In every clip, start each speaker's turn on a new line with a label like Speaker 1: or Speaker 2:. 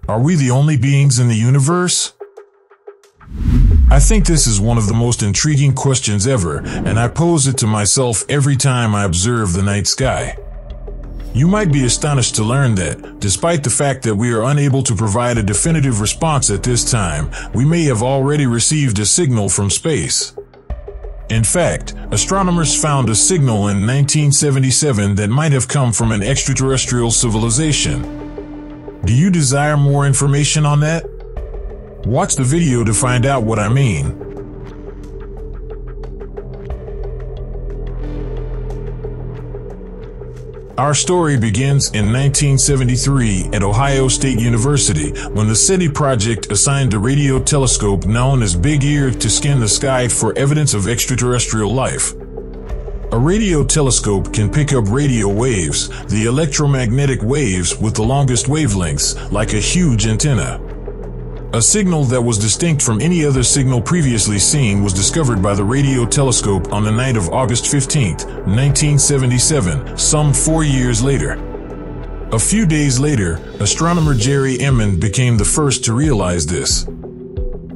Speaker 1: Are we the only beings in the universe? I think this is one of the most intriguing questions ever, and I pose it to myself every time I observe the night sky. You might be astonished to learn that, despite the fact that we are unable to provide a definitive response at this time, we may have already received a signal from space. In fact, astronomers found a signal in 1977 that might have come from an extraterrestrial civilization. Do you desire more information on that? Watch the video to find out what I mean. Our story begins in 1973 at Ohio State University when the SETI project assigned a radio telescope known as Big Ear to scan the sky for evidence of extraterrestrial life. A radio telescope can pick up radio waves, the electromagnetic waves with the longest wavelengths, like a huge antenna. A signal that was distinct from any other signal previously seen was discovered by the radio telescope on the night of August 15, 1977, some 4 years later. A few days later, astronomer Jerry Emmon became the first to realize this.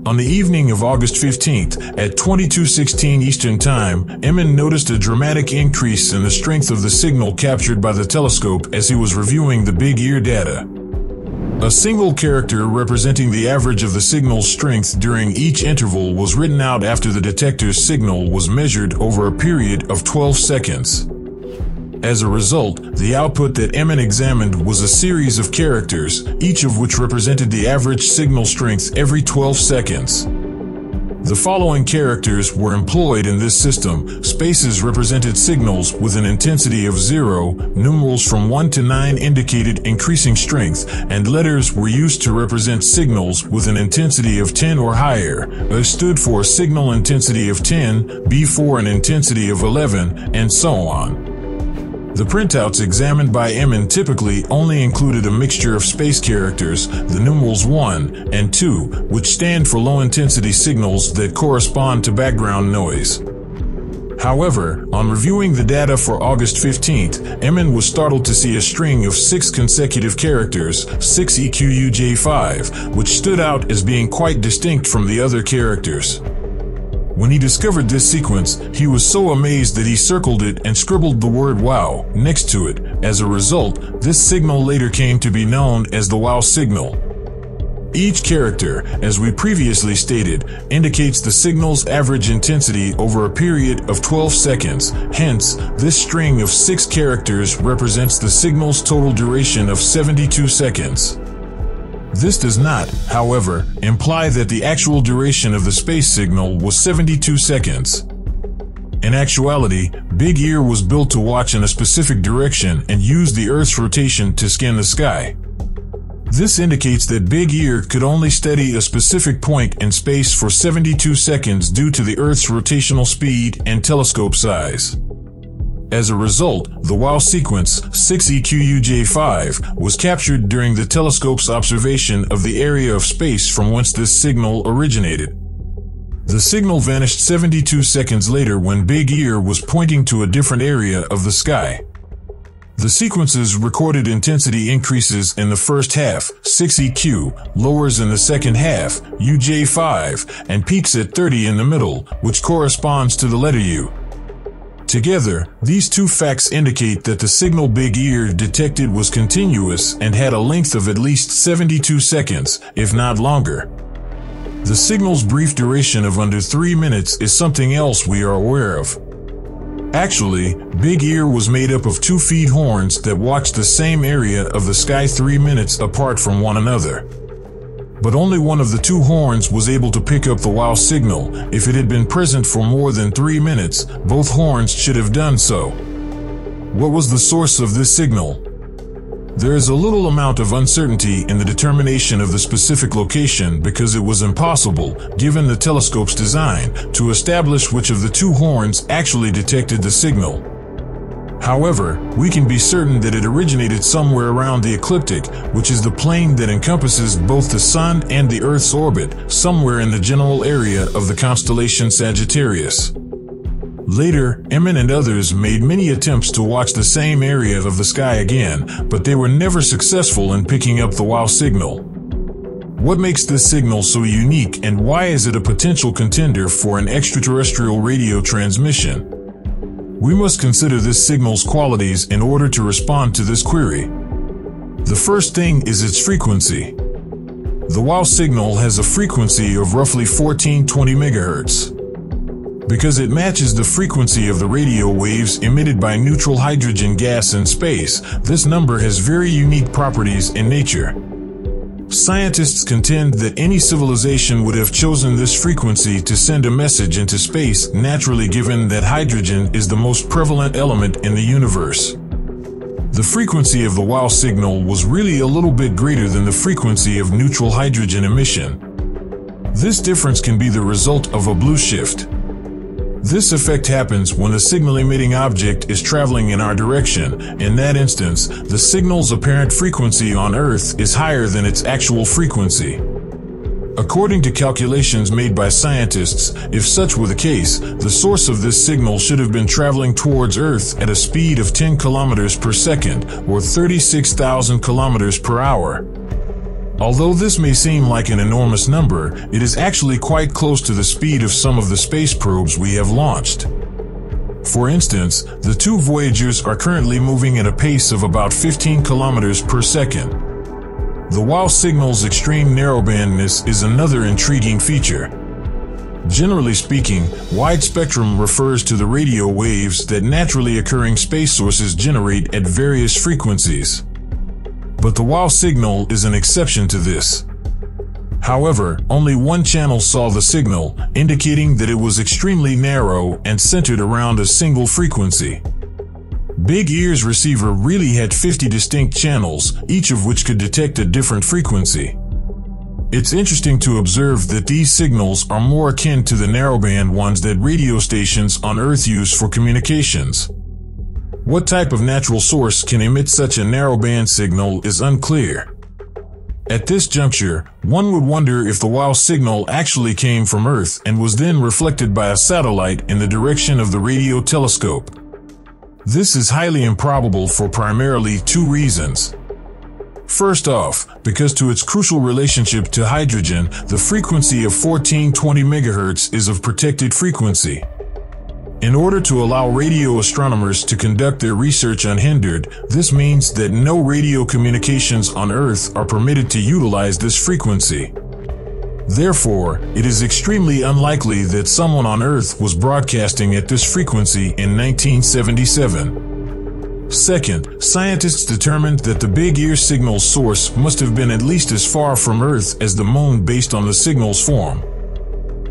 Speaker 1: On the evening of August 15th, at 22:16 Eastern Time, Emmon noticed a dramatic increase in the strength of the signal captured by the telescope as he was reviewing the Big Ear data. A single character representing the average of the signal's strength during each interval was written out after the detector's signal was measured over a period of 12 seconds. As a result, the output that Emmon examined was a series of characters, each of which represented the average signal strength every 12 seconds. The following characters were employed in this system. Spaces represented signals with an intensity of 0, numerals from 1 to 9 indicated increasing strength, and letters were used to represent signals with an intensity of 10 or higher. A stood for a signal intensity of 10, B for an intensity of 11, and so on. The printouts examined by Emmon typically only included a mixture of space characters, the numerals 1 and 2, which stand for low-intensity signals that correspond to background noise. However, on reviewing the data for August 15th, Emmon was startled to see a string of 6 consecutive characters, 6EQUJ5, which stood out as being quite distinct from the other characters. When he discovered this sequence, he was so amazed that he circled it and scribbled the word "wow" next to it. As a result, this signal later came to be known as the wow signal. Each character, as we previously stated, indicates the signal's average intensity over a period of 12 seconds. Hence, this string of 6 characters represents the signal's total duration of 72 seconds. This does not, however, imply that the actual duration of the space signal was 72 seconds. In actuality, Big Ear was built to watch in a specific direction and use the Earth's rotation to scan the sky. This indicates that Big Ear could only study a specific point in space for 72 seconds due to the Earth's rotational speed and telescope size. As a result, the wow sequence, 6EQUJ5, was captured during the telescope's observation of the area of space from whence this signal originated. The signal vanished 72 seconds later when Big Ear was pointing to a different area of the sky. The sequence's recorded intensity increases in the first half, 6EQ, lowers in the second half, UJ5, and peaks at 30 in the middle, which corresponds to the letter U. Together, these two facts indicate that the signal Big Ear detected was continuous and had a length of at least 72 seconds, if not longer. The signal's brief duration of under 3 minutes is something else we are aware of. Actually, Big Ear was made up of 2 feed horns that watched the same area of the sky 3 minutes apart from one another. But only one of the 2 horns was able to pick up the wow signal. If it had been present for more than 3 minutes, both horns should have done so. What was the source of this signal? There is a little amount of uncertainty in the determination of the specific location because it was impossible, given the telescope's design, to establish which of the 2 horns actually detected the signal. However, we can be certain that it originated somewhere around the ecliptic, which is the plane that encompasses both the Sun and the Earth's orbit, somewhere in the general area of the constellation Sagittarius. Later, Emmon and others made many attempts to watch the same area of the sky again, but they were never successful in picking up the wow signal. What makes this signal so unique, and why is it a potential contender for an extraterrestrial radio transmission? We must consider this signal's qualities in order to respond to this query. The first thing is its frequency. The WOW signal has a frequency of roughly 1420 MHz. Because it matches the frequency of the radio waves emitted by neutral hydrogen gas in space, this number has very unique properties in nature. Scientists contend that any civilization would have chosen this frequency to send a message into space naturally, given that hydrogen is the most prevalent element in the universe. The frequency of the WOW signal was really a little bit greater than the frequency of neutral hydrogen emission. This difference can be the result of a blue shift. This effect happens when the signal-emitting object is traveling in our direction. In that instance, the signal's apparent frequency on Earth is higher than its actual frequency. According to calculations made by scientists, if such were the case, the source of this signal should have been traveling towards Earth at a speed of 10 kilometers per second, or 36,000 kilometers per hour. Although this may seem like an enormous number, it is actually quite close to the speed of some of the space probes we have launched. For instance, the two Voyagers are currently moving at a pace of about 15 kilometers per second. The WOW signal's extreme narrowbandness is another intriguing feature. Generally speaking, wide spectrum refers to the radio waves that naturally occurring space sources generate at various frequencies. But the WOW signal is an exception to this. However, only one channel saw the signal, indicating that it was extremely narrow and centered around a single frequency. Big Ear's receiver really had 50 distinct channels, each of which could detect a different frequency. It's interesting to observe that these signals are more akin to the narrowband ones that radio stations on Earth use for communications. What type of natural source can emit such a narrowband signal is unclear. At this juncture, one would wonder if the WOW signal actually came from Earth and was then reflected by a satellite in the direction of the radio telescope. This is highly improbable for primarily two reasons. First off, because to its crucial relationship to hydrogen, the frequency of 1420 MHz is of protected frequency. In order to allow radio astronomers to conduct their research unhindered, this means that no radio communications on Earth are permitted to utilize this frequency. Therefore, it is extremely unlikely that someone on Earth was broadcasting at this frequency in 1977. Second, scientists determined that the Big Ear signal source must have been at least as far from Earth as the Moon based on the signal's form.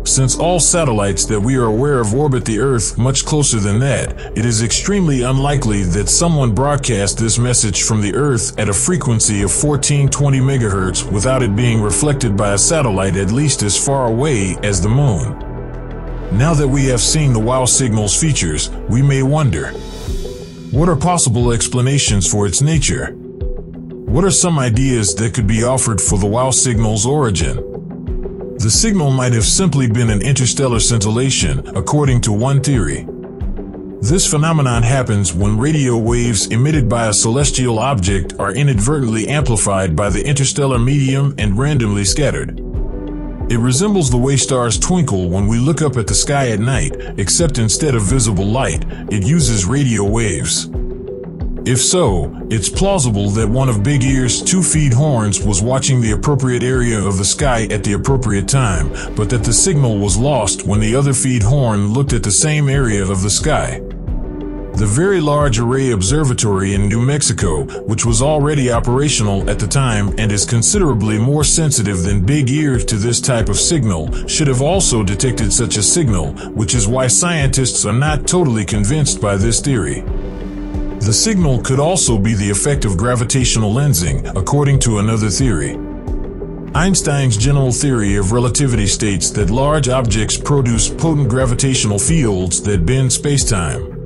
Speaker 1: Since all satellites that we are aware of orbit the Earth much closer than that, it is extremely unlikely that someone broadcast this message from the Earth at a frequency of 1420 MHz without it being reflected by a satellite at least as far away as the Moon. Now that we have seen the WOW signal's features, we may wonder, what are possible explanations for its nature? What are some ideas that could be offered for the WOW signal's origin? The signal might have simply been an interstellar scintillation, according to one theory. This phenomenon happens when radio waves emitted by a celestial object are inadvertently amplified by the interstellar medium and randomly scattered. It resembles the way stars twinkle when we look up at the sky at night, except instead of visible light, it uses radio waves. If so, it's plausible that one of Big Ear's two-feed horns was watching the appropriate area of the sky at the appropriate time, but that the signal was lost when the other feed horn looked at the same area of the sky. The Very Large Array Observatory in New Mexico, which was already operational at the time and is considerably more sensitive than Big Ear to this type of signal, should have also detected such a signal, which is why scientists are not totally convinced by this theory. The signal could also be the effect of gravitational lensing, according to another theory. Einstein's general theory of relativity states that large objects produce potent gravitational fields that bend spacetime.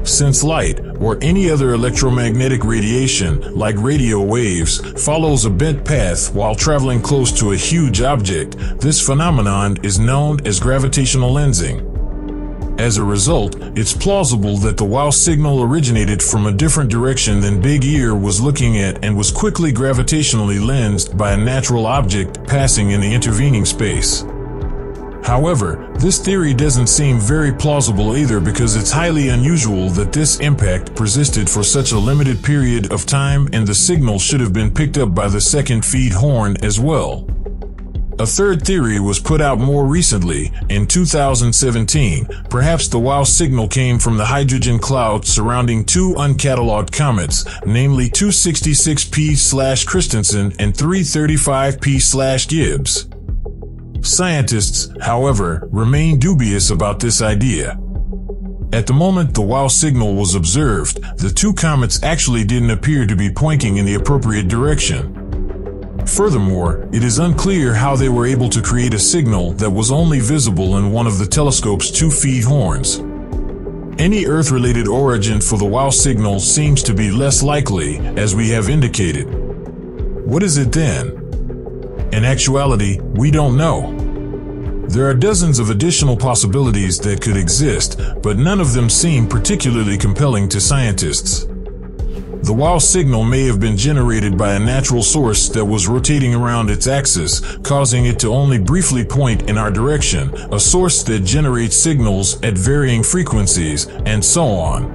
Speaker 1: Since light, or any other electromagnetic radiation, like radio waves, follows a bent path while traveling close to a huge object, this phenomenon is known as gravitational lensing. As a result, it's plausible that the wow signal originated from a different direction than Big Ear was looking at and was quickly gravitationally lensed by a natural object passing in the intervening space. However, this theory doesn't seem very plausible either because it's highly unusual that this impact persisted for such a limited period of time, and the signal should have been picked up by the second feed horn as well. A third theory was put out more recently, in 2017. Perhaps the wow signal came from the hydrogen cloud surrounding two uncatalogued comets, namely 266P/Christensen and 335P/Gibbs. Scientists, however, remain dubious about this idea. At the moment the wow signal was observed, the two comets actually didn't appear to be pointing in the appropriate direction. Furthermore, it is unclear how they were able to create a signal that was only visible in one of the telescope's two feed horns. Any Earth-related origin for the wow signal seems to be less likely, as we have indicated. What is it then? In actuality, we don't know. There are dozens of additional possibilities that could exist, but none of them seem particularly compelling to scientists. The wow signal may have been generated by a natural source that was rotating around its axis, causing it to only briefly point in our direction, a source that generates signals at varying frequencies, and so on.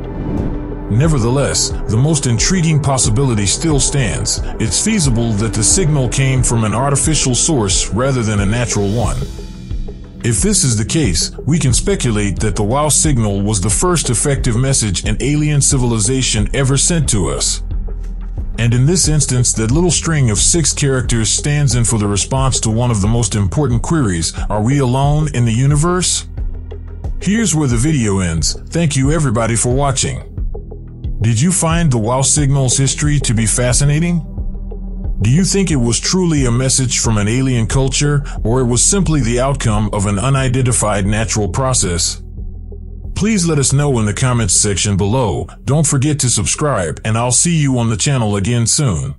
Speaker 1: Nevertheless, the most intriguing possibility still stands. It's feasible that the signal came from an artificial source rather than a natural one. If this is the case, we can speculate that the wow signal was the first effective message an alien civilization ever sent to us. And in this instance, that little string of 6 characters stands in for the response to one of the most important queries: are we alone in the universe? Here's where the video ends. Thank you everybody for watching. Did you find the wow signal's history to be fascinating? Do you think it was truly a message from an alien culture, or it was simply the outcome of an unidentified natural process? Please let us know in the comments section below. Don't forget to subscribe, and I'll see you on the channel again soon.